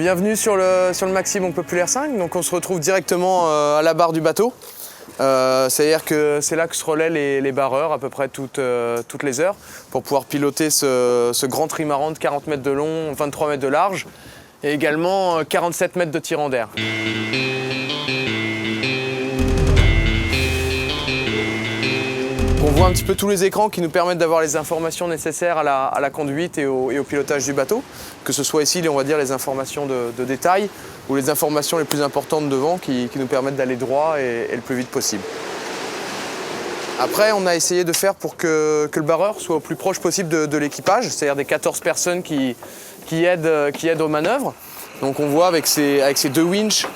bienvenue sur le Maxi Banque Populaire 5. Donc on se retrouve directement à la barre du bateau. C'est-à-dire que c'est là que se relaient les barreurs à peu près toutes les heures pour pouvoir piloter ce grand trimaran de 40 mètres de long, 23 mètres de large et également 47 mètres de tirant d'air. On voit un petit peu tous les écrans qui nous permettent d'avoir les informations nécessaires à la conduite et au pilotage du bateau, que ce soit ici, on va dire, les informations de détail ou les informations les plus importantes devant qui nous permettent d'aller droit et le plus vite possible. Après, on a essayé de faire pour que le barreur soit au plus proche possible de l'équipage, c'est-à-dire des 14 personnes qui aident aux manœuvres. Donc on voit avec ces deux winches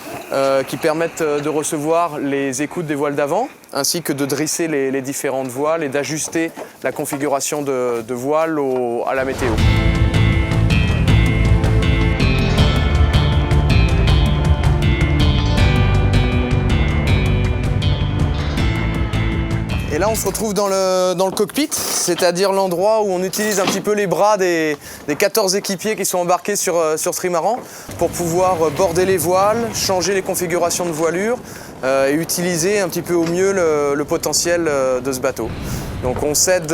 qui permettent de recevoir les écoutes des voiles d'avant, ainsi que de dresser les différentes voiles et d'ajuster la configuration de voile à la météo. Et là, on se retrouve dans le cockpit, c'est-à-dire l'endroit où on utilise un petit peu les bras des 14 équipiers qui sont embarqués sur ce trimaran pour pouvoir border les voiles, changer les configurations de voilure et utiliser un petit peu au mieux le potentiel de ce bateau. Donc on s'aide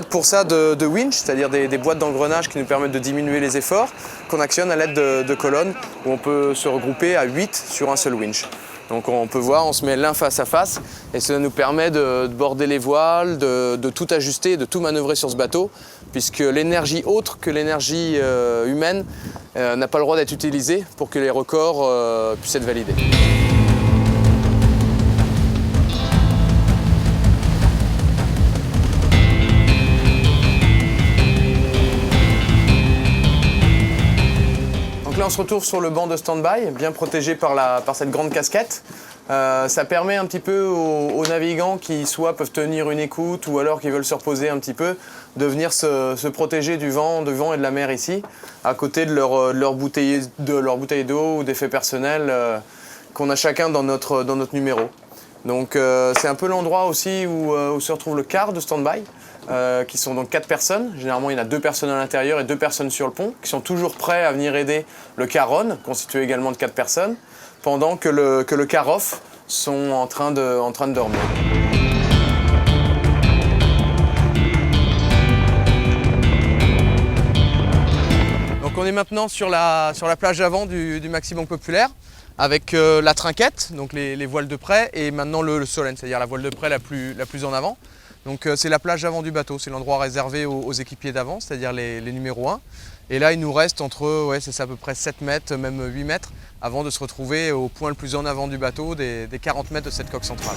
pour ça de winch, c'est-à-dire des boîtes d'engrenage qui nous permettent de diminuer les efforts, qu'on actionne à l'aide de colonnes où on peut se regrouper à 8 sur un seul winch. Donc on peut voir, on se met l'un face à face et cela nous permet de border les voiles, de tout ajuster, de tout manœuvrer sur ce bateau, puisque l'énergie autre que l'énergie humaine n'a pas le droit d'être utilisée pour que les records puissent être validés. Là, on se retrouve sur le banc de stand-by, bien protégé par cette grande casquette. Ça permet un petit peu aux navigants qui soit peuvent tenir une écoute ou alors qui veulent se reposer un petit peu, de venir se protéger du vent et de la mer ici, à côté de leur bouteille d'eau ou d'effets personnels qu'on a chacun dans notre numéro. Donc c'est un peu l'endroit aussi où se retrouve le quart de stand-by. Qui sont donc 4 personnes. Généralement, il y en a 2 personnes à l'intérieur et 2 personnes sur le pont, qui sont toujours prêts à venir aider le carron, constitué également de 4 personnes, pendant que le car-off sont en train de dormir. Donc on est maintenant sur la plage avant du Maxi Banque Populaire, avec la trinquette, donc les voiles de près, et maintenant le solène, c'est-à-dire la voile de près la plus en avant. Donc c'est la plage avant du bateau, c'est l'endroit réservé aux équipiers d'avant, c'est-à-dire les numéros 1. Et là, il nous reste entre, c'est à peu près 7 mètres, même 8 mètres, avant de se retrouver au point le plus en avant du bateau, des 40 mètres de cette coque centrale.